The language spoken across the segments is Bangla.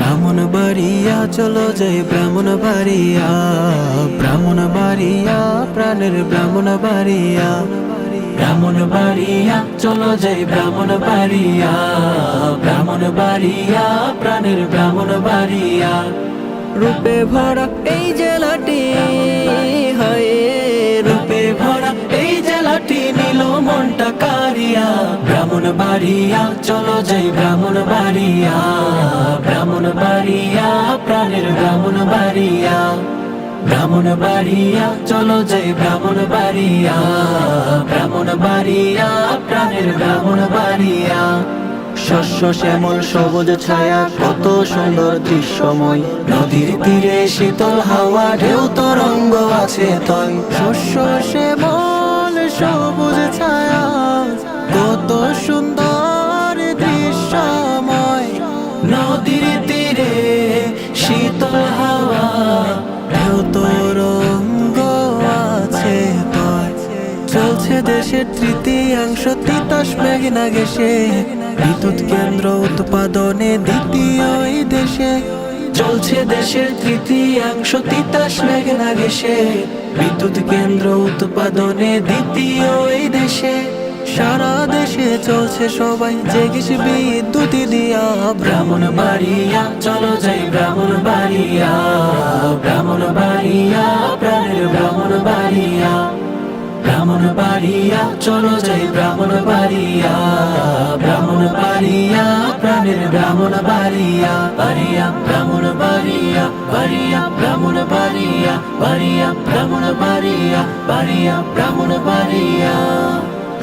ব্রাহ্মণবাড়িয়া চলো যাই ব্রাহ্মণবাড়িয়া, ব্রাহ্মণবাড়িয়া প্রাণের ব্রাহ্মণবাড়িয়া, ব্রাহ্মণবাড়িয়া চলো যাই ব্রাহ্মণবাড়িয়া, ব্রাহ্মণবাড়িয়া প্রাণের ব্রাহ্মণবাড়িয়া। রূপে ভরা এই জেলাটি, হায় রূপে ভরা এই জেলাটি নীল মনটা কারিয়া। ব্রাহ্মণবাড়িয়া চলো যাই ব্রাহ্মণবাড়িয়া, ব্রাহ্মণবাড়িয়া প্রাণের ব্রাহ্মণবাড়িয়া, ব্রাহ্মণবাড়িয়া চলো যাই ব্রাহ্মণবাড়িয়া, ব্রাহ্মণবাড়িয়া প্রাণের ব্রাহ্মণবাড়িয়া। শস্য শ্যামল সবুজ ছায়া কত সুন্দর দৃশ্যময়, নদীর তীরে শীতল হাওয়া ঢেউ তরঙ্গ আছে তয়। শস্য শ্যামল সবুজ ছায়া কত সুন্দর দৃশ্যময়, নদীর তীরে শীতল হাওয়া ঢেউ তরঙ্গ আছে তয়। চলছে দেশের তৃতীয়াংশ তিতাস মেঘনা ঘেঁষে, বিদ্যুৎ কেন্দ্র উৎপাদনে দ্বিতীয় এই দেশে। চলছে দেশের তৃতীয়াংশ তিতাস মেঘনা ঘেঁষে, বিদ্যুৎ কেন্দ্র উৎপাদনে দ্বিতীয় এই দেশে। সারা দেশে চলছে সবাই জেগেছে বিদ্যুৎ দিয়া। ব্রাহ্মণবাড়িয়া চলো যাই ব্রাহ্মণবাড়িয়া, ব্রাহ্মণবাড়িয়া প্রাণের ব্রাহ্মণবাড়িয়া, ব্রাহ্মণবাড়িয়া চলো যাই ব্রাহ্মণবাড়িয়া, ব্রাহ্মণবাড়িয়া প্রাণের ব্রাহ্মণবাড়িয়া। বাড়িয়া ব্রাহ্মণবাড়িয়া, বাড়িয়া ব্রাহ্মণবাড়িয়া, বাড়িয়া ব্রাহ্মণবাড়িয়া, বাড়িয়া ব্রাহ্মণবাড়িয়া।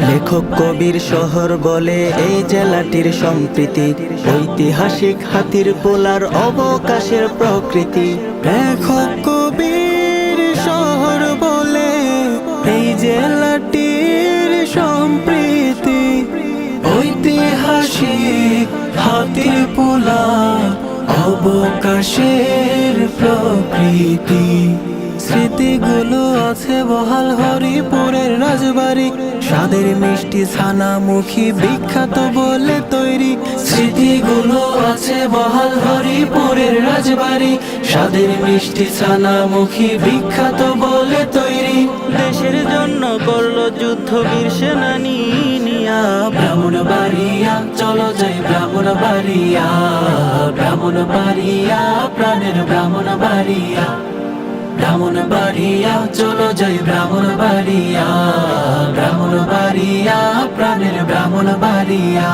লেখক কবির শহর বলে এই জেলাটির সম্প্রীতি, ঐতিহাসিক হাতির পোলার অবকাশের প্রকৃতি। লেখক কবির শহর বলে এই জেলাটির সম্প্রীতি, ঐতিহাসিক হাতির পোলার অবকাশের প্রকৃতি। স্মৃতিগুলো আছে বহাল হরিপুরের রাজবাড়ি, স্বাদের মিষ্টি ছানামুখী বিখ্যাত বলে তৈরি। স্মৃতিগুলো আছে বহাল হরিপুরের রাজবাড়ি, স্বাদের মিষ্টি ছানামুখী বিখ্যাত বলে তৈরি। দেশের জন্য করলো যুদ্ধ বীর সেনানী নিয়া। ব্রাহ্মণবাড়িয়া চলো যাই ব্রাহ্মণবাড়িয়া, ব্রাহ্মণবাড়িয়া প্রাণের ব্রাহ্মণবাড়িয়া, ব্রাহ্মণবাড়িয়া চলো যাই ব্রাহ্মণবাড়িয়া, ব্রাহ্মণবাড়িয়া প্রাণের ব্রাহ্মণবাড়িয়া।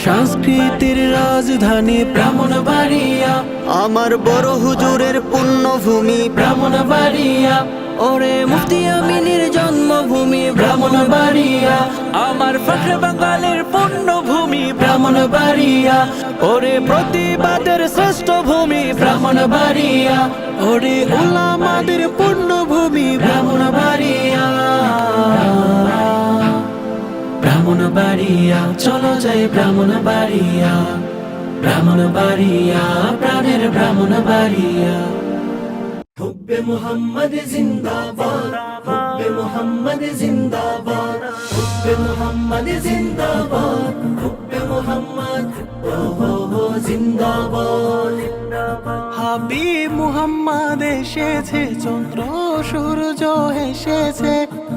সংস্কৃতির রাজধানী ব্রাহ্মণবাড়িয়া, আমার বড় হুজুরের পুণ্যভূমি ব্রাহ্মণবাড়িয়া। ওরে মুফতি আমিনের জন্মভূমি ব্রাহ্মণবাড়িয়া, আমার ফখরে বাঙালির পুণ্যভূমি ব্রাহ্মণবাড়িয়া। ওরে প্রতিবাদের শ্রেষ্ঠ ভূমি ব্রাহ্মণবাড়িয়া, ওরে উলামাদের পুণ্যভূমি ব্রাহ্মণবাড়িয়া। ব্রাহ্মণবাড়িয়া চলো যাই ব্রাহ্মণবাড়িয়া, ব্রাহ্মণবাড়িয়া প্রাণের ব্রাহ্মণবাড়িয়া। হুব্বে মুহাম্মদ জিন্দাবাদ, হুব্বে মুহাম্মদ জিন্দাবাদ, হুব্বে মুহাম্মদ জিন্দাবাদ, হুব্বে মুহাম্মদ ওহো জিন্দাবাদ। হাবিব মুহাম্মদ এসেছে, চন্দ্র সূর্য এসেছে,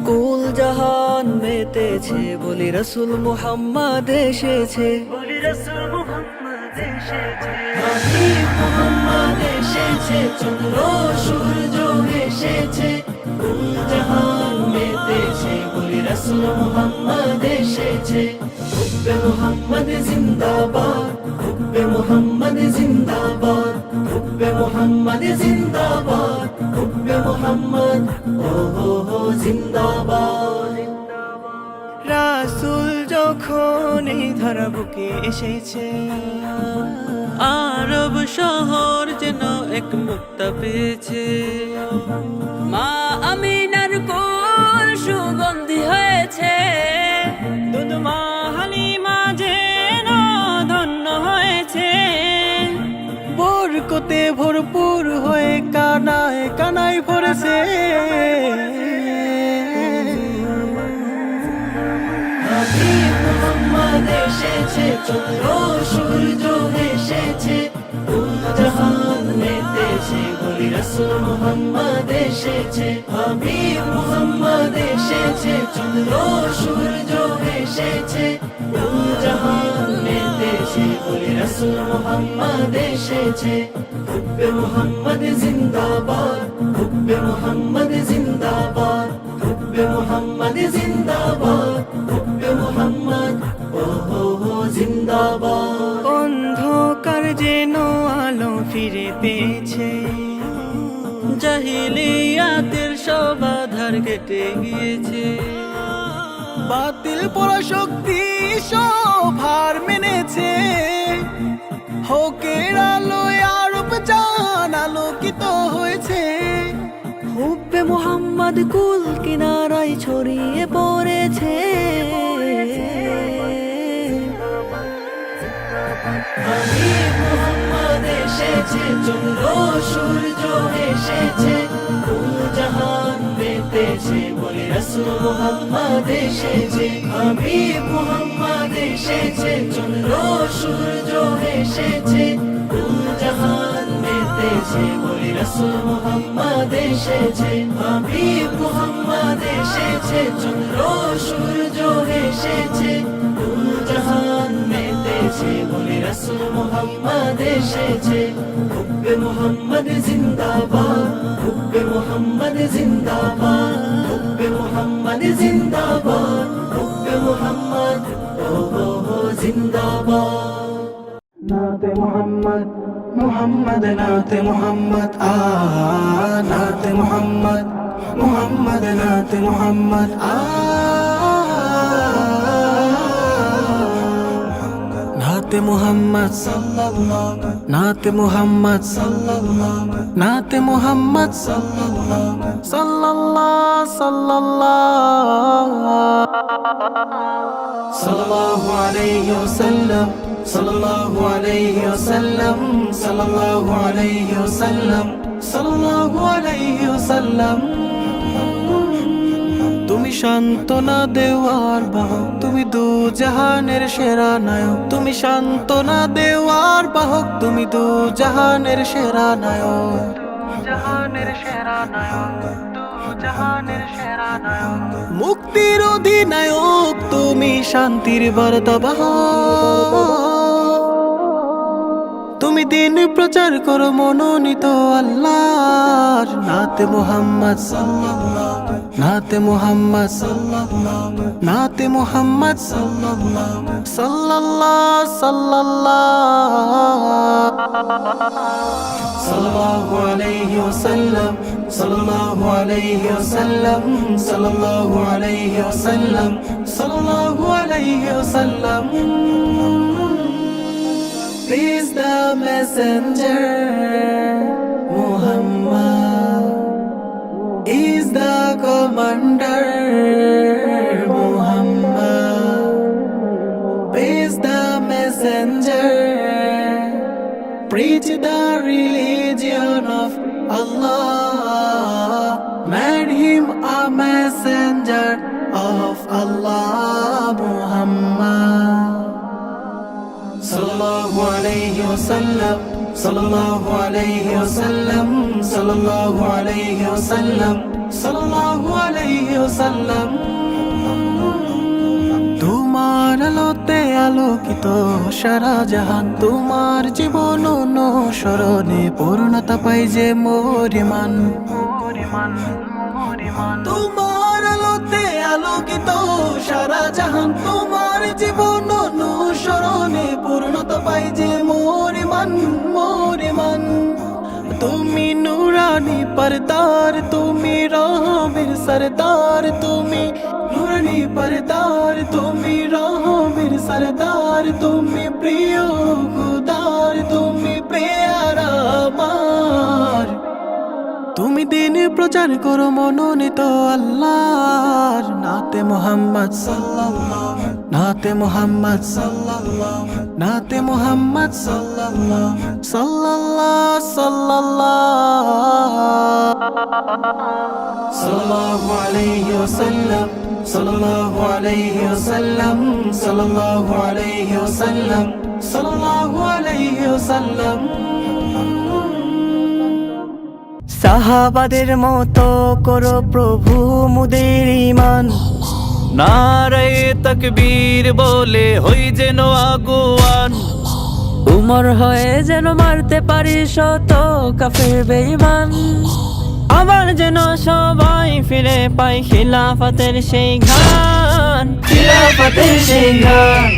কুল জাহান মেতেছে, বলি রাসূল মুহাম্মদ এসেছে, বলি রাসূল মুহাম্মদ এসেছে। হাবিব মুহাম্মদ এসেছে, চন্দ্র সূর্য এসেছে, কুল জাহান মেতেছে, বলি রাসূল মুহাম্মদ এসেছে। হুব্বে মুহাম্মদ জিন্দাবাদ, হুব্বে মুহাম্মদ জিন্দাবাদ, হুব্বে মুহাম্মদ জিন্দাবাদ, হুব্বে মুহাম্মদ ওহো জিন্দাবাদ। রাসূল যখন এই ধরা বুকে এসেছে, আরব শহর যেন এক মুক্তা পেয়েছে। মা আমিনার কোল সুগন্ধি হয়েছে, দুধ মা হালিমা যেন ধন্য হয়েছে। বরকতে ভরপুর হয়ে কানায় কানায় ভরেছে। হাবিব মুহাম্মদ এসেছে, চন্দ্র সূর্য এসেছে, রাসূল মুহাম্মদ এসেছে, হাবিব মুহাম্মদ এসেছে, চন্দ্র সূর্য এসেছে, কুল জাহান মেতেছে, বলি রাসূল মুহাম্মদ এসেছে। হুব্বে মুহাম্মদ জিন্দাবাদ, হুব্বে মুহাম্মদ জিন্দাবাদ, হুব্বে মুহাম্মদ জিন্দাবাদ, হুব্বে মুহাম্মদ ও হো হো জিন্দাবাদ। অন্ধকার যেন আলো ফিরে পেয়েছে, জাহিলিয়াতের সব আধার কেটে গিয়েছে, বাতিল পরাশক্তি সব হার মেনেছে। হকের আলোয় আরব জান আলোকিত হয়েছে। হুব্বে মুহাম্মদ কুল কিনারায় ছড়িয়ে পড়েছে। হাবিব মুহাম্মদ এসেছে, চন্দ্র সূর্য এসেছে, কুল জাহান মেতেছে, বলি রাসূল মুহাম্মদ এসেছে। হাবিব মুহাম্মদ এসেছে, চন্দ্র সূর্য এসেছে, কুল জাহান মেতেছে, বলি রাসূল মুহাম্মদ এসেছে। হাবিব মুহাম্মদ এসেছে, চন্দ্র সূর্য এসেছে, কুল জাহান মেতেছে, বলি রাসূল মুহাম্মদ এসেছে। হুব্বে মুহাম্মদ জিন্দাবাদ, হুব্বে মুহাম্মদ জিন্দাবাদ, হুব্বে মুহাম্মদ জিন্দাবাদ, হুব্বে মুহাম্মদ ও হো হো জিন্দাবাদ। নাতে মুহাম্মদ, মুহাম্মদ নাতে মুহাম্মদ, নাতে মুহাম্মদ, মুহাম্মদ নাতে মুহাম্মদ, নাতে মুহাম্মদ সাল্লাল্লাহু, নাতে মুহাম্মদ সাল্লাল্লাহু, নাতে মুহাম্মদ সাল্লাল্লাহু, সাল্লাল্লাহু আলাইহি ওয়াসাল্লাম, সাল্লাল্লাহু আলাইহি ওয়াসাল্লাম, সাল্লাল্লাহু আলাইহি ওয়াসাল্লাম, সাল্লাল্লাহু আলাইহি ওয়াসাল্লাম। তুমি সান্ত্বনা দেওয়ার বাহক, তুমি দু জাহানের সেরা নায়ক। তুমি সান্ত্বনা দেওয়ার বাহক, তুমি দু জাহানের সেরা নায়ক। জাহানের সেরা নায়ক, দু জাহানের সেরা নায়ক। মুক্তির অধিনায়ক, তুমি শান্তির বার্তাবাহক। তুমি দিন প্রচার করো মনোনীত আল্লাহর। নাতে মুহাম্মদ সাল্লাল্লাহু, নাতে মুহাম্মদ সাল্লাল্লাহু, নাতে মুহাম্মদ সাল্লাল্লাহু, সাল্লাল্লাহু আলাইহি ওয়াসাল্লাম, সাল্লাল্লাহু আলাইহি ওয়াসাল্লাম, সাল্লাল্লাহু আলাইহি ওয়াসাল্লাম, সাল্লাল্লাহু আলাইহি ওয়াসাল্লাম। Praise the messenger, Muhammad is the commander, Muhammad. Praise the messenger, preach the religion of Allah, made him a messenger of Allah, Muhammad. Sallallahu alayhi wa sallam, sallallahu alayhi wa sallam, sallallahu alayhi wa sallam, sallallahu alayhi wa sallam. তোমার আলোতে আলোকিত সারা জাহান, তোমার জীবন অনুসরণে পূর্ণতা পাই যে মরিমান। তোমার আলোতে আলোকিত সারা জাহান, তোমার জীবন অনুসরণে পূর্ণতা পাই যে মরিমান, মরিমান। তুমি নুরানি পরদার, তুমি রহমের সরদার, তুমি নুরানি পরদার, তুমি রহমের সরদার, তুমি প্রিয় খুদার, তুমি পেয়ারা আমার। তুমি দিন প্রচার করো মনোনীত আল্লাহর। নাতে মুহাম্মদ সাল্লাল্লাহু, নাতে মুহাম্মদ সাল্লাল্লাহু, নাতে মুহাম্মদ সাল্লাল্লাহু, সাল্লাল্লাহু আলাইহি ওয়াসাল্লাম, সাল্লাল্লাহু আলাইহি ওয়াসাল্লাম, সাল্লাল্লাহু আলাইহি ওয়াসাল্লাম, সাল্লাল্লাহু আলাইহি ওয়াসাল্লাম। সাহাবাদের মতো করো প্রভু মুদের ঈমান। নারায়ে তাকবীর বলে হই যেন আগুয়ান, উমর হয়ে যেন মারতে পারি শত কাফের বেঈমান। আবার যেন সবাই ফিরে পাই খিলাফতের সেই ঘ্রাণ, খিলাফতের সেই ঘ্রাণ।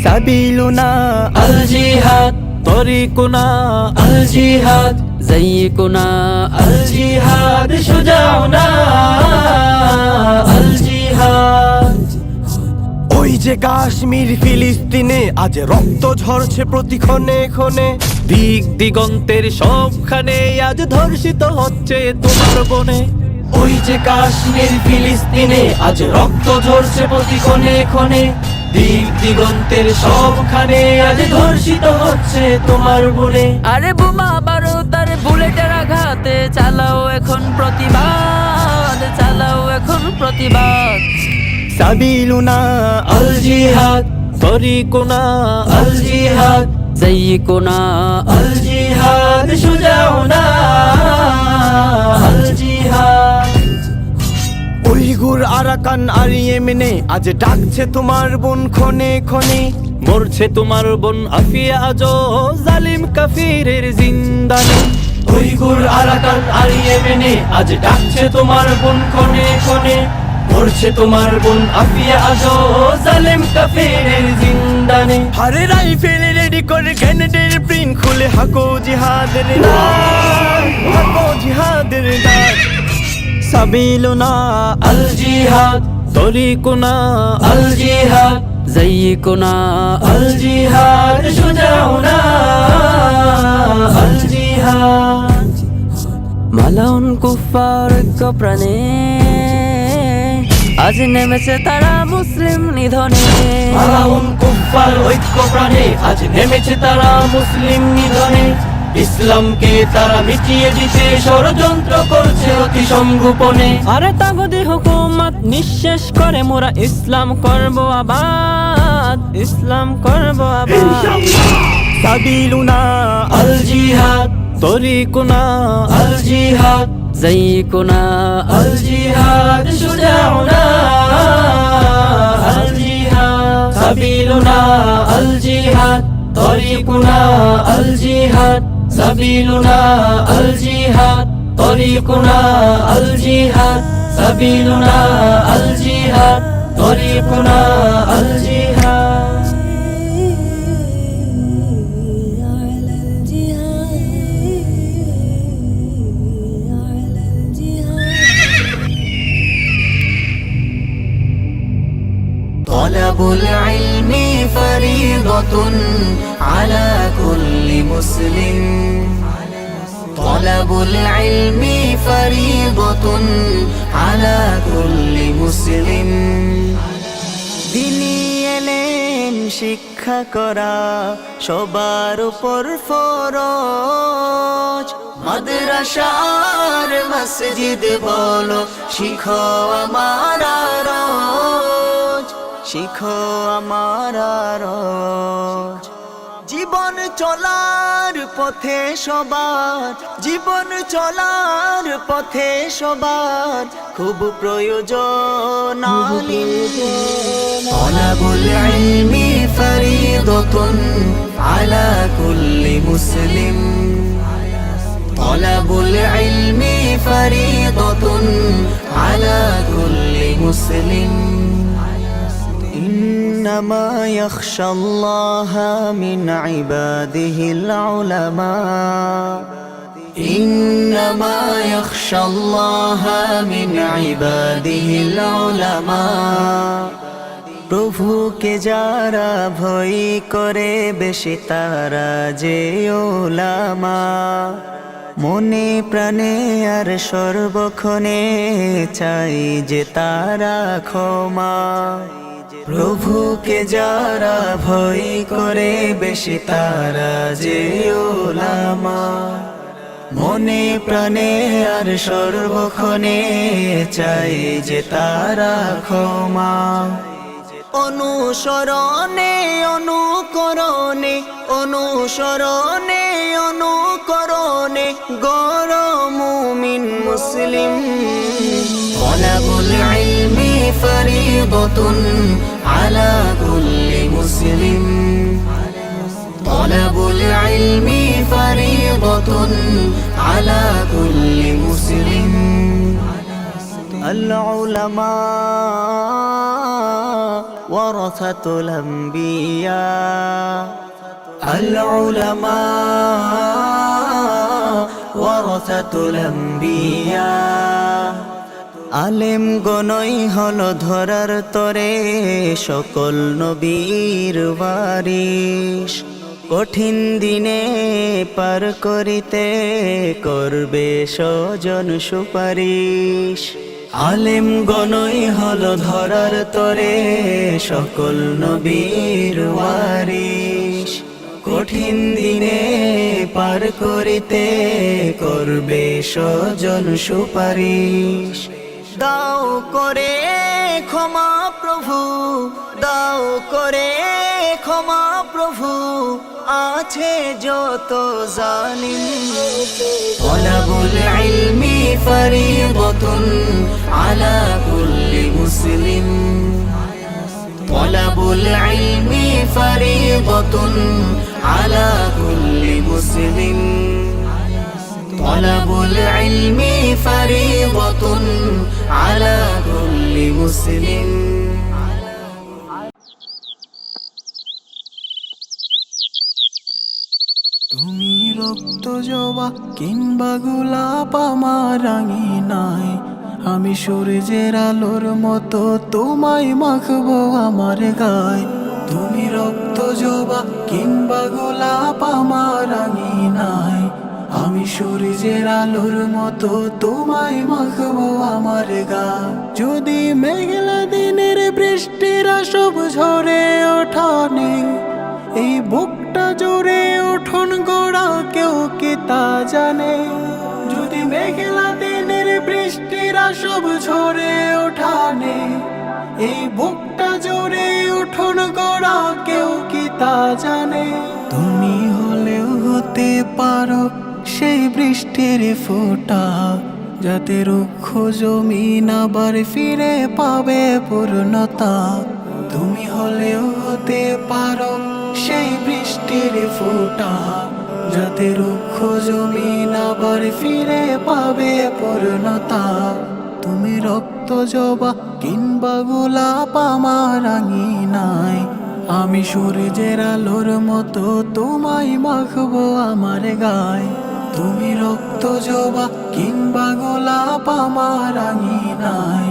সাবিলুনা আল জিহাদ, তরিকুনা আল জিহাদ, যাইকুনা আল জিহাদ, শুজাউনা আল জিহাদ। ওই যে কাশ্মীর ফিলিস্তিনে আজ রক্ত ঝরছে প্রতি ক্ষণে ক্ষণে, দিক দিগন্তের সবখানে আজ ধর্ষিত হচ্ছে তোমার বনে। ওই যে কাশ্মীর ফিলিস্তিনে আজ রক্ত ঝরছে প্রতি ক্ষণে ক্ষণে, দিক দিগন্তের সবখানে আজ ধর্ষিত হচ্ছে তোমার বনে। আরে বোমা বারুদ আর বুলেটের আঘাতে চালাও এখন প্রতিবাদ, চালাও এখন প্রতিবাদ। সাবিলুনা আল জিহাদ, তরিকুনা আল জিহাদ, যাইকুনা আল জিহাদ, শুজাউনা আল জিহাদ। উইগুর আরাকান আর ইয়েমেনে আজ ডাকছে তোমার বোন ক্ষণে ক্ষণে, মরছে তোমার বোন আফিয়া আজো জালিম কাফিরের জিন্দানে। উইগুর আরাকান আর ইয়েমেনে আজ ডাকছে তোমার বোন ক্ষণে ক্ষণে, মরছে তোমার বোন আফিয়া আজো জালিম কাফিরের জিন্দানে। হারে রাইফেল রেডি করে গ্রেনেডের প্রিন্ট খুলে হাকো জিহাদের ডাক, হাকো জিহাদের ডাক। সাবিলুনা আল জিহাদ, তরিকুনা আল জিহাদ, যাইকুনা আল জিহাদ, শুজাউনা আল জিহাদ। মালাউন কুফার প্রাণে আজ নেমেছে তারা মুসলিম নিধনে। মালাউন কুফার ঐক্য প্রাণে আজ নেমেছে তারা মুসলিম নিধনে। ইসলামকে তারা মিটিয়ে দিতে ষড়যন্ত্র করছে অতি সংগোপনে। আরে তাগুদি হুকুমত নিঃশেষ করে মোরা ইসলাম করব আবাদ, ইসলাম করব আবাদ। সাবিলুনা আল জিহাদ, তরিকুনা আল জিহাদ, যাইকুনা আল জিহাদ, শুজাউনা আল জিহাদ। সাবিলুনা আল জিহাদ, তরিকুনা আল জিহাদ, সাবিলুনা আল জিহাদ, তরিকুনা আল জিহাদ, সাবিলুনা আল জিহাদ, তরিকুনা আল জিহাদ। طلب العلم فريضة على كل مسلم، طلب العلم فريضة على كل مسلم। দিনী এলেম শিক্ষা করা সবার উপর ফরজ। মাদ্রাসা আর মসজিদ বলো শিখো আমার রোজ, শিখো আমার রোজ। জীবন চলার পথে সবার, জীবন চলার পথে সবার খুব প্রয়োজন আলিম। طلب العلم فريضة على كل مسلم، طلب العلم فريضة على كل مسلم। إنما يخشى الله من عباده العلماء، إنما يخشى الله من عباده العلماء। প্রভুকে যারা ভয় করে বেশি তারা যে ওলামা, মনে প্রাণে আর সর্বক্ষণে চাই যে তারা ক্ষমা। প্রভুকে যারা ভয় করে বেশি তারা যে ওলামা, মনে প্রাণে আর সর্বক্ষণে চাই যে তারা ক্ষমা। অনুসরণে অনুকরণে, অনুসরণে অনুকরণে গড় মুসলিম তলাবুল ইলমি ফরিদাতুন আলা কুল্লি মুসলিম তলাবুল ইলমি ফরিদাতুন আলা কুল্লি মুসলিম العلماء ورثة الأنبياء العلماء ورثة الأنبياء আলেম গণই হলো ধরার তরে সকল নবীর ওয়ারিশ কঠিন দিনে পার করিতে করবে স্বজন সুপারিশ আলেম গণই হলো ধরার তরে সকল নবীর ওয়ারিশ কঠিন দিনে পার করিতে করবে স্বজন সুপারিশ দাও করে ক্ষমা প্রভু দাও করে ক্ষমা প্রভু আছে যত জালিম তলাবুল ইলমি ফরিদাতুন আলা কুল্লি মুসলিম তলাবুল ইলমি ফরিদাতুন আলা কুল্লি মুসলিম তলাবুল ইলমি ফরিদাতুন আলা কুল্লি মুসলিম তুমি রক্ত জবা কিংবা গোলাপ আমার রাঙিনায় আমি সূর্যের আলোর মতো তোমায় মাখবো আমার গায় তুমি রক্ত জবা কিংবা গোলাপ আমার রাঙিনায় আমি সূর্যের আলোর মতো তোমায় মাখবো আমার গায় যদি মেঘলা দিনের বৃষ্টিরা সব ঝরে ওঠানে এই বুকটা জোরে উঠোন গোড়া কেউ কি তা জানে যদি মেঘলা দিনের বৃষ্টিরা সব ঝরে ওঠানে এই বুকটা জোরে উঠোন গোড়া কেউ কি তা জানে তুমি হলেও হতে পারো সেই বৃষ্টির ফোঁটা যাতে রুক্ষ জমিন আবার ফিরে পাবে পূর্ণতা তুমি হলেও হতে পারো সেই বৃষ্টির ফোঁটা যাতে রুক্ষ জমিন আবার ফিরে পাবে পূর্ণতা তুমি রক্ত জবা কিংবা গোলাপ আমার আঙিনায় আমি সূর্যের আলোর মতো তোমায় মাখবো আমার গায় তুমি রক্ত জবা কিংবা গোলাপ আমার আঙিনায়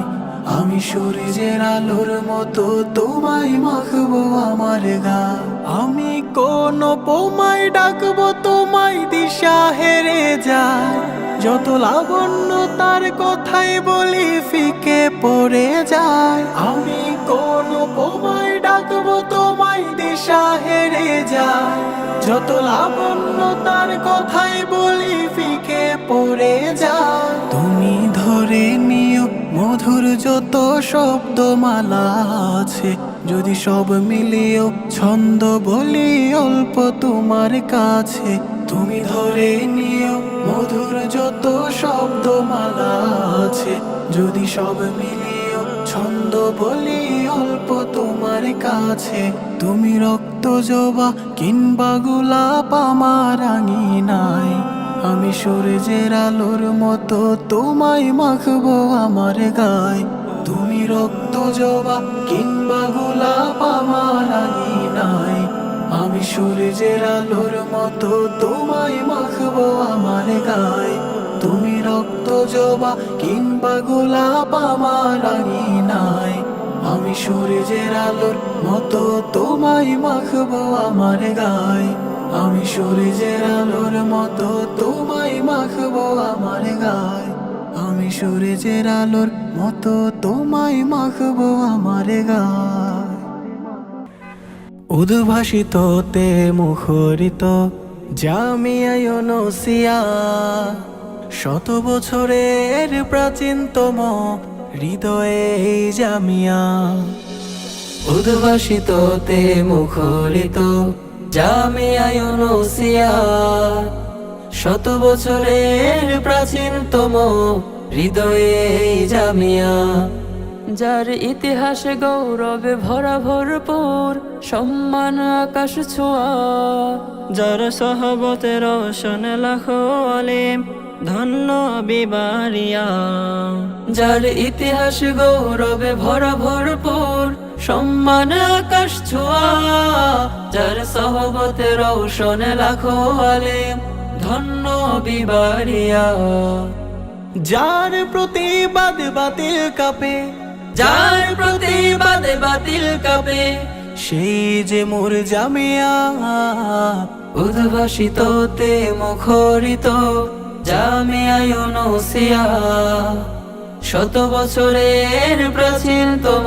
আমি সূর্যের আলোর মতো তোমায় মাখবো আমার গায় আমি কোন পোমায় ডাকবো তোমায় দিশা হেরে যায় যত লাবণ্য তার কথাই বলি ফিকে পড়ে যায় আমি কোন পোমায় ডাকবো তোমায় দিশা হেরে যায় যত লাবণ্য তার কথাই বলি ফিকে পড়ে যায় তুমি ধরে নিও মধুর যত শব্দমালা আছে যদি সব মিলিয়েও ছন্দ বলি অল্প তোমার কাছে তুমি ধরে নিও মধুর যত শব্দমালা আছে যদি সব মিলিয়েও ছন্দ বলি অল্প তোমার কাছে তুমি রক্ত জবা কিংবা গোলাপ আমার আঙিনায় আমি সূর্যের আলোর মতো তোমায় মাখবো আমার গায় তুমি রক্ত জবা কিংবা গোলাপ আমার আঙিনায় আমি সূর্যের আলোর মতো তোমায় মাখবো আমার গায় তুমি রক্ত জবা কিংবা গোলাপ আমার আঙিনায় আমি সূর্যের আলোর মতো তোমায় মাখবো আমার গায় আমি সূর্যের আলোর মতো তোমায় মাখবো আমার গায় আমি সূর্যের আলোর মতো তোমায় মাখবো আমার গায় উদ্ভাসিততে মুখরিত জামিয়া ইউনুসিয়া শত বছরের প্রাচীনতম হৃদয়ে এই জামিয়া উদ্ভাসিততে মুখরিত জামিয়া ইউনুসিয়া শত বছরের প্রাচীনতম হৃদয়ে এই জামিয়া। যার ইতিহাসে গৌরবে ভরা ভরপুর, সম্মান আকাশ ছোঁয়া। যার সহবতে রোশন লাখো আলিম, ধন্য বিবারিয়া। যার ইতিহাস গৌরবে ভরা ভরপুর, সম্মান আকাশ ছোঁয়া। যার সহবতে রৌশন লাখো আলিম, ধন্য বিবারিয়া। যার প্রতিবাদ বাতিল কাপে, যার প্রতিবাদে বাতিল কাপে, সেই যে মোর জামিয়া। উদ্ভাসিত তে মুখরিত জামিয়া ইউনুসিয়া। শত বছরের প্রাচীনতম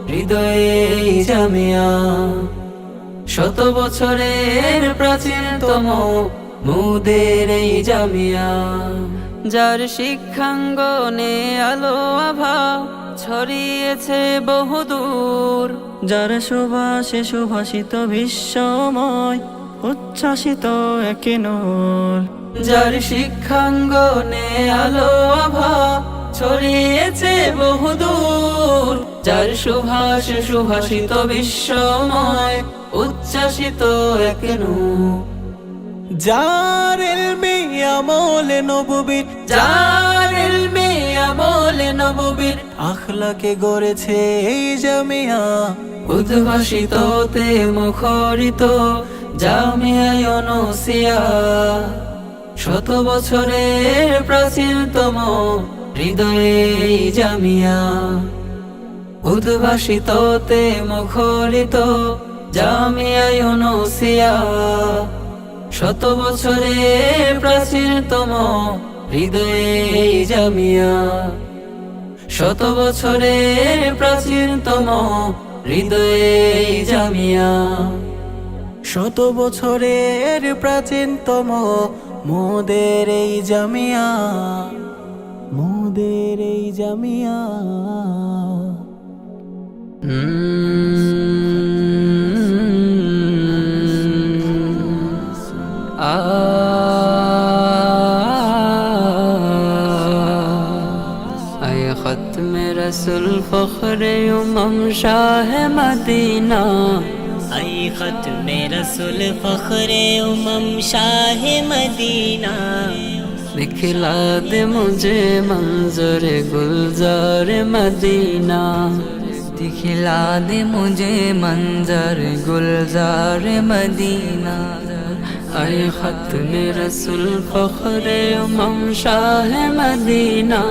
হৃদয়ে এই জামিয়া। শত বছরের প্রাচীনতম মুদের এই জামিয়া। যার শিক্ষাঙ্গনে আলো আভা ছড়িয়েছে বহুদূর। যার সুভাষে সুভাষিত বিশ্বময়, উচ্ছ্বাসিত এক নূর। যার শিক্ষাঙ্গনে আলো আভা ছড়িয়েছে বহুদূর। যার সুভাষ সুভাষিত বিশ্বময়, উচ্ছ্বাসিত এক নূর। যার ইলমে আমলে নববীর, যার ইলমে আমলে নববীর, আখলাকে গড়েছে এই জামিয়া। উদ্ভাসিত তে মুখরিত জামিয়া ইউনুসিয়া। শত বছরের প্রাচীনতম হৃদয়ে এই জামিয়া। উদ্ভাসিত তে মুখরিত জামিয়া ইউনুসিয়া। শত বছরের প্রাচীনতম হৃদয়ে এই জামিয়া। শত বছরের প্রাচীনতম হৃদয়ে এই জামিয়া। শত বছরের প্রাচীনতম মোদের এই জামিয়া। মোদের এই জামিয়া। आए खत्म रसूल फख्रे उमम शाह मदीना। आई खत्म रसूल फख्रे उमम शाह मदीना। दिखला दे मुझे मंजर गुलजार मदीना। दिखला दे मुझे मंजर गुलजार मदीना। आए खत्म रसूल फख्रे उमम शाह मदीना।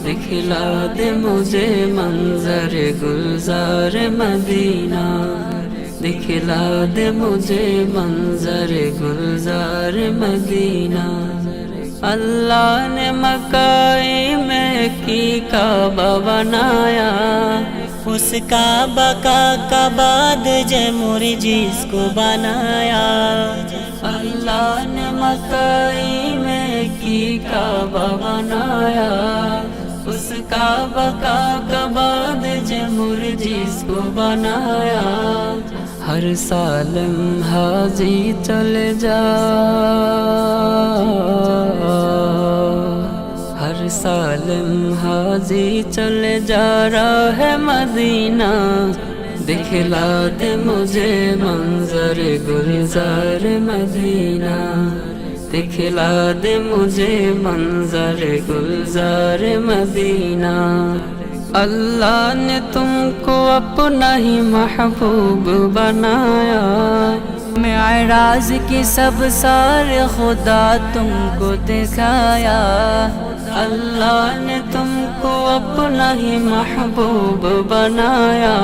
दिखला दे मुझे मंजर गुलजार मदीना। दिखला दे मुझे मंजर गुलजार मदीना। अल्लाह ने मक्का में की काबा बनाया। उस काबा का बाद जमुर जिसको बनाया। अल्लाह ने मक्का में की काबा बनाया। उस काबा का बाद जमुर जिसको बनाया। हर साल हाजी चले जा। हर साल हाजी चले जा रहा है मदीना। दिखला दे मुझे मंजर गुलजार मदीना। दिखला दे मुझे मंजर गुलजार मदीना। अल्लाह ने तुमको अपना ही महबूब बनाया। मेराज की सब सारे खुदा तुमको दिखाया। अल्लाह ने तुमको अपना ही महबूब बनाया।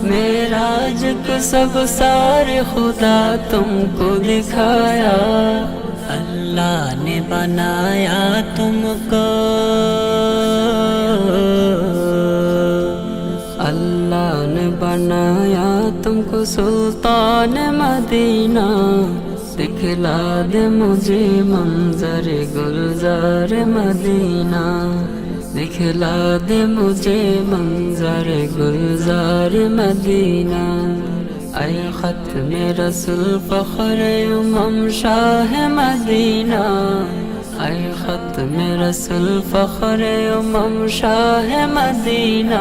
मेराज को सब सारे खुदा तुमको दिखाया। अल्लाह ने बनाया तुमको। अल्लाह ने बनाया तुमको सुल्तान मदीना। दिखला दे मुझे मंजर गुलजार मदीना। दिखला दे मुझे मंजर गुलजार मदीना। ऐ खत्म रसूल फख्रे उमम शाह मदीना। ऐ खत्म रसूल फख्रे उमम शाह मदीना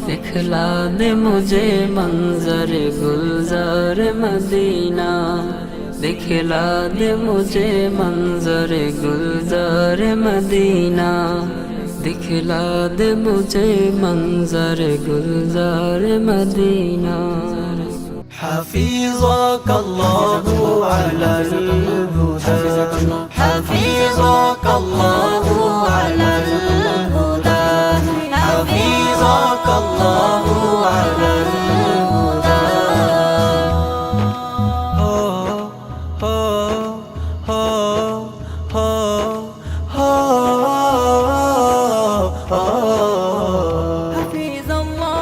दिखला दे मुझे मंजर गुलजार मदीना दिखला दे मुझे मंजर गुलजार मदीना दिखला दे मुझे मंजर गुलजार मदीना حفظك الله على الهدى حفظك الله على الهدى حفظك الله على الهدى حفيظ الله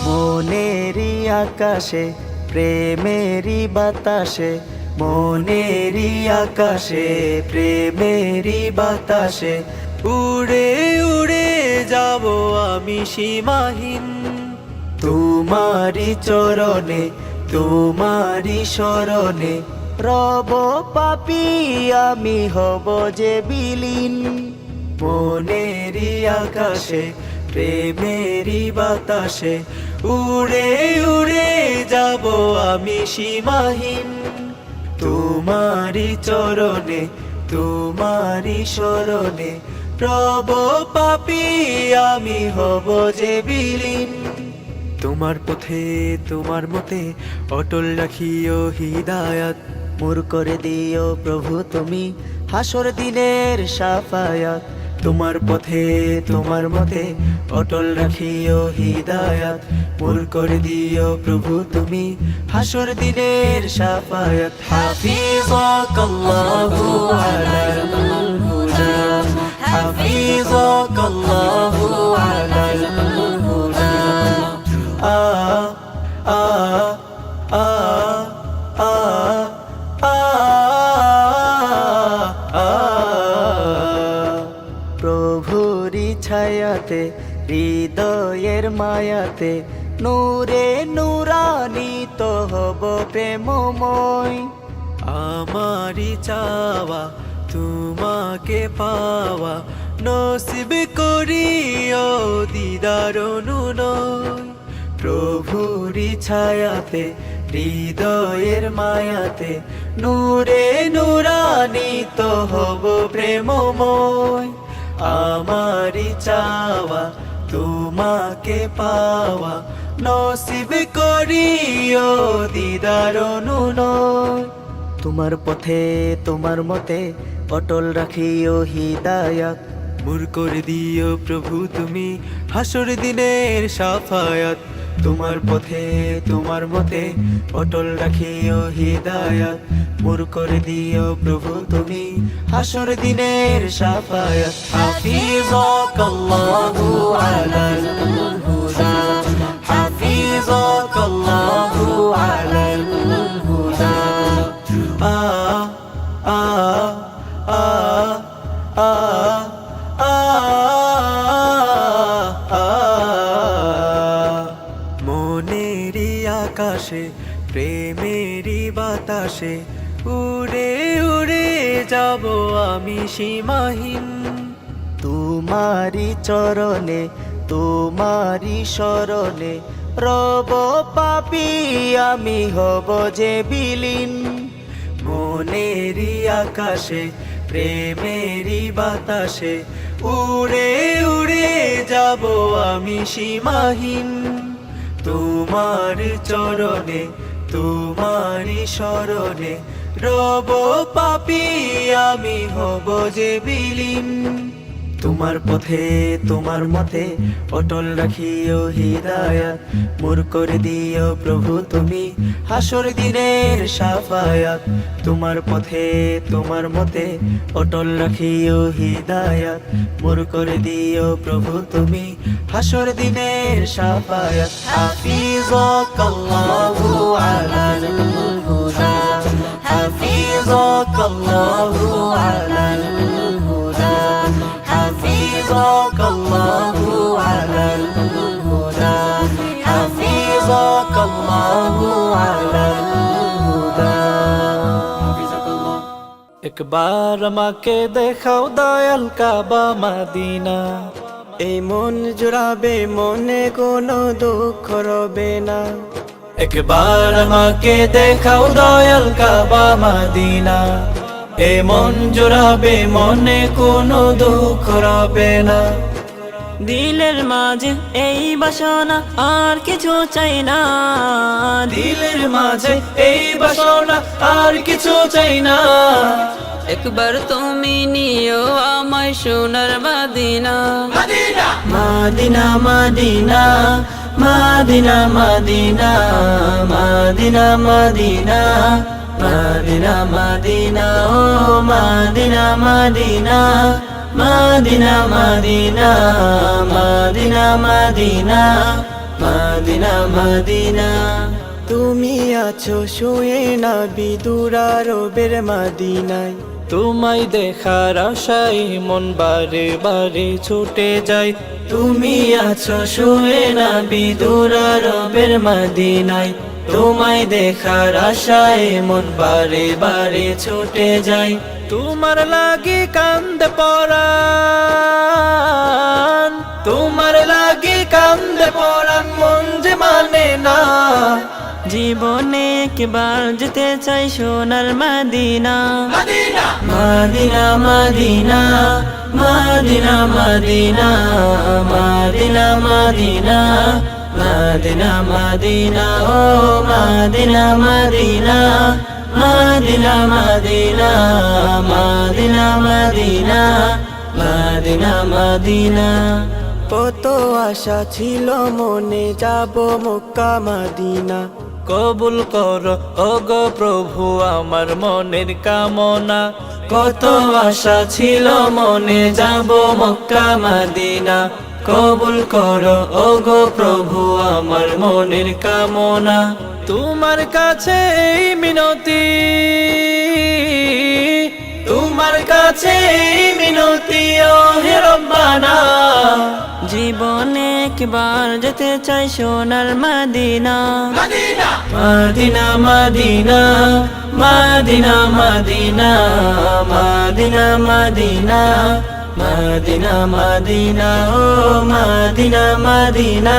মনেরি আকাশে প্রেমেরি বাতাসে মনেরি আকাশে প্রেমেরি বাতাসে উড়ে উড়ে যাব আমি সীমাহীন তোমারি চরণে তোমারি শরণে রব পাপি আমি হব যে বিলীন মনেরি আকাশে প্রেমেরি বাতাসে উড়ে উড়ে যাব আমি সীমাহীন তোমারি চরণে তোমারি শরণে রব পাপি আমি হব যে বিলীন তোমার পথে তোমার মতে অটল রাখিও হিদায়াত মোর করে দিও প্রভু তুমি হাসর দিনের শাফায়াত তোমার পথে তোমার মতে অটল রাখিও হিদায়াত মোর করে দিও প্রভু তুমি হাসর দিনের শাফায়াত হাফিজাকাল্লাহু আলাল হুদা হাফিজাকাল্লাহু আলাল হুদা আ আ আ আ প্রভুরি ছায়াতে হৃদয়ের মায়াতে নূরে নূরানিত হব প্রেমময় আমারি চাওয়া তোমাকে পাওয়া নসিব করিও দিদার অনুনয় প্রভুরি ছায়াতে হৃদয়ের মায়াতে নূরে নূরানিত হব প্রেমময় আমারি চাওয়া তোমাকে পাওয়া নসিব করিও দিদার অনুনয় তোমার পথে তোমার মতে অটল রাখিও হিদায়াত মোর করে দিও প্রভু তুমি হাসর দিনের শাফায়াত তোমার পথে তোমার মতে অটল রাখিও হিদায়াত মোর করে দিও প্রভু তুমি হাসর দিনের শাফায়াত হাফিজাকাল্লাহু আলাল হুদা হাফিজাকাল্লাহু আলাল হুদা আ আ আ আ মনেরি আকাশে প্রেমেরি বাতাসে উড়ে উড়ে যাব আমি সীমাহীন তোমারি চরণে তোমারি শরণে রব পাপি আমি হব যে বিলীন মনেরি আকাশে প্রেমেরি বাতাসে উড়ে উড়ে যাব আমি সীমাহীন তোমার চরণে তোমারি শরণে রব পাপি আমি হব যে বিলীন তোমার পথে তোমার মতে অটল রাখিও হিদায়াত মোর করে দিও প্রভু তুমি হাসর দিনের শাফায়াত তোমার পথে তোমার মতে অটল রাখিও হিদায়াত মোর করে দিও প্রভু তুমি হাসর দিনের শাফায়াত হাফিজাকাল্লাহু আলাল হুদা হাফিজাকাল্লাহু আলাল হুদা হাফিজাকাল্লাহু আলাল হুদা হাফিজাকাল্লাহু আলাল একবার আমাকে দেখাও দয়াল কাবা মদিনা, এই মন জুড়াবে মনে কোনো দুঃখ রবে না। একবার আমাকে দেখাও দয়াল কাবা মদিনা, এই মন জুড়াবে মনে কোনো দুঃখ রবে না। দিলের মাঝে এই বাসনা আর কিছু চাই না, দিলের মাঝে এই বাসনা আর কিছু চাই না। একবার তুমি নিও আমায় সোনার Medina, Medina Medina Medina Medina Medina Medina Medina Medina ও Medina Medina Medina Medina Medina Medina Medina Medina. তুমি আছো শুয়ে না বিদুরা রবের মদিনায়, তোমায় দেখার আশায় মন বারে বারে ছুটে যায়। তুমি আছো শুয়ে না বিদুরা রবের মদিনায়, তোমায় দেখার আশায় মন বারে বারে ছুটে যায়। তোমার লাগি কান্দে পরাণ, তোমার লাগি কান্দে পরাণ, মন যে মানে না। জীবনে একবার যেতে চাই সোনার Medina, Medina Medina Medina Medina Medina Medina Medina Medina ও Medina Medina Medina Medina Medina Medina Medina Medina. কত আশা ছিল মনে যাব মক্কা মদিনা, কবুল কর ওগো প্রভু আমার মনের কামনা। কত আশা ছিল মনে যাব মক্কা মদিনা, কবুল কর ওগো প্রভু আমার মনের কামনা। তোমার কাছে এই মিনতি, তোমার কাছে এই মিনতি ও হে রব্বানা। জীবনে একবার যেতে চাই সোনার Medina, Medina Medina Medina Medina Medina Medina Medina Medina ও Medina Medina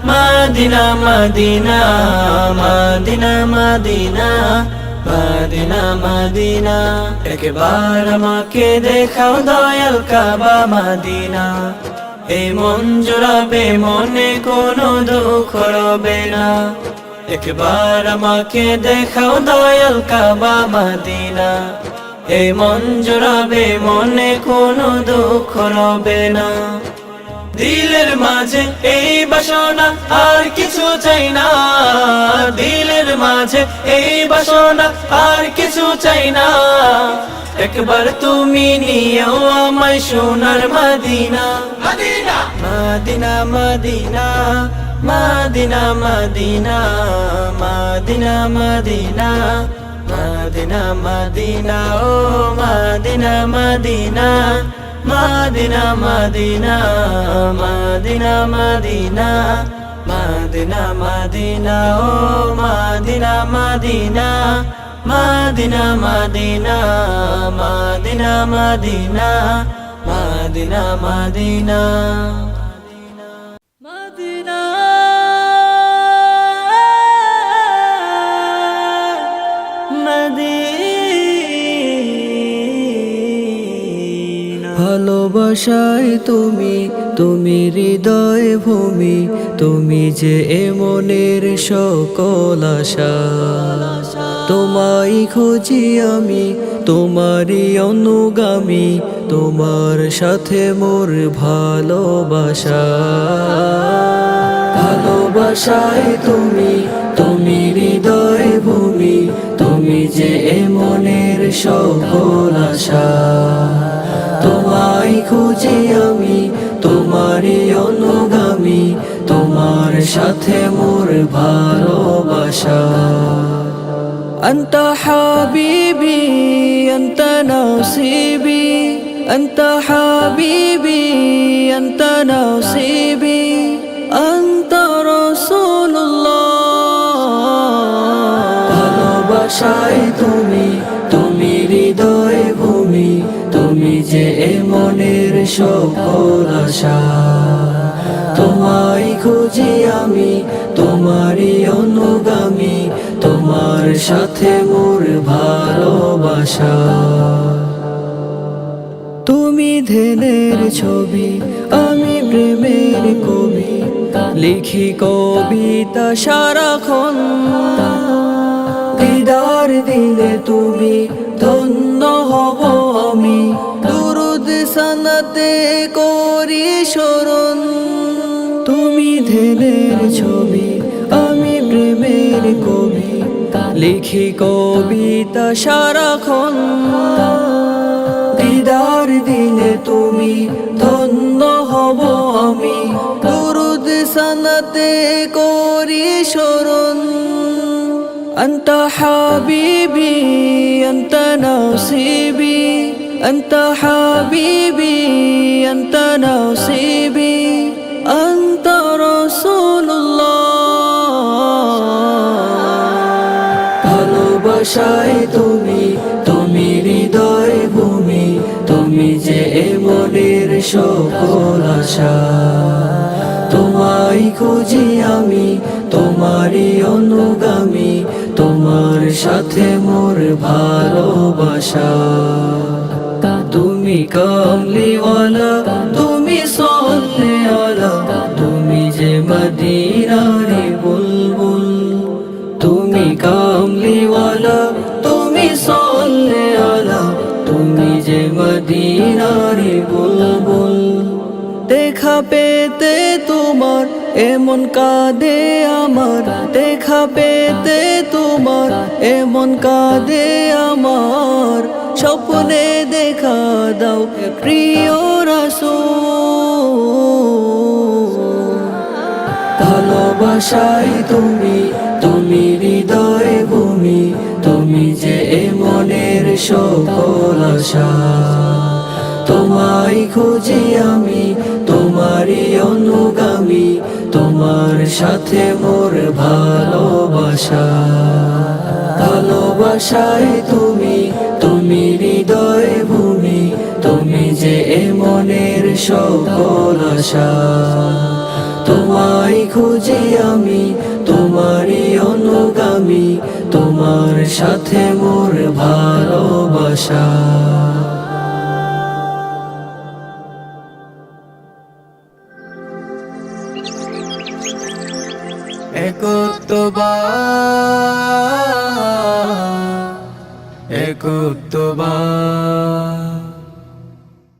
Medina Medina Medina Medina Medina Medina. একবার আমাকে দেখাও দয়াল কাবা মদিনা, এই মন জুড়াবে মনে কোনো দুঃখ রবে না। একবার আমাকে দেখাও দয়াল কাবা মদিনা, এই মন জুড়াবে মনে কোনো দুঃখ রবে না। দিলের মাঝে এই বাসনা আর কিছু চাই না, দিলের মাঝে এই বাসনা আর কিছু চাই না। একবার তুমি নিও আমায় সোনার Medina, Medina Medina Medina Medina Medina Medina Medina Medina Medina ও Medina Medina Medina Medina Medina Medina Medina Medina ও Medina Medina Medina Medina Medina Medina Medina Medina Medina. ভালোবাসায় তুমি, তুমি হৃদয় ভূমি, তুমি যে এ মনের সকল আশা। তোমায় খুঁজি আমি, তোমারই অনুগামী, তোমার সাথে মোর ভালোবাসা। ভালোবাসায় তুমি, তুমি হৃদয় ভূমি, তুমি যে এ মনের সকল আশা। তোমায় খুঁজি আমি, তোমারই অনুগামী, তোমার সাথে মোর ভালোবাসা। أنت حبيبي أنت نصيبي أنت حبيبي أنت نصيبي أنت رسول الله। ভালোবাসায় তুমি, তুমি হৃদয় সকল আশা। তোমায় খুঁজি আমি, তোমারই অনুগামী, তোমার সাথে মোর ভালোবাসা। তুমি ধ্যানের ছবি, আমি প্রেমের কবি, লিখি কবিতা সারাক্ষণ। দিদার দিলে তুমি ধন্য হব আমি, দুরুদ সানাতে করি স্মরণ। তুমি ধ্যানের ছবি, আমি প্রেমের কবি, লিখি কবিতা সারাক্ষণ। দিদার দিলে তুমি ধন্য হব আমি, দুরুদ সানাতে করি স্মরণ। أنت حبيبي أنت نصيبي أنت حبيبي أنت نصيبي أنت رسول الله। ভালোবাসায় তুমি, তুমি হৃদয় ভূমি, তুমি যে মনের সকল আশা। তোমায় খুঁজি আমি, তোমারই অনুগামী, তোমার সাথে মোর ভালোবাসা। তুমি কামলিওয়ালা, তুমি সল্লেওয়ালা, তুমি যে মদিনারি বুলবুল। তুমি কামলিওয়ালা, তুমি সল্লেওয়ালা, তুমি যে মদিনারি বুলবুল। দেখা পেতে তোমার এমন কাঁদে আমার, দেখা পেতে তোমার এমন কাঁদে আমার। স্বপ্নে দেখা দাও প্রিয় রাসূল। ভালোবাসায় তুমি, তুমি হৃদয় ভূমি, তুমি যে মনের সকল আশা। তোমায় খুঁজি আমি, তোমারই অনুগামী, তোমার সাথে মোর ভালোবাসা। ভালোবাসায় তুমি, তুমি হৃদয় ভূমি, তুমি যে মনের সকল আশা। তোমায় খুঁজি আমি, তোমারই অনুগামী, তোমার সাথে মোর ভালোবাসা। একত্ববাদ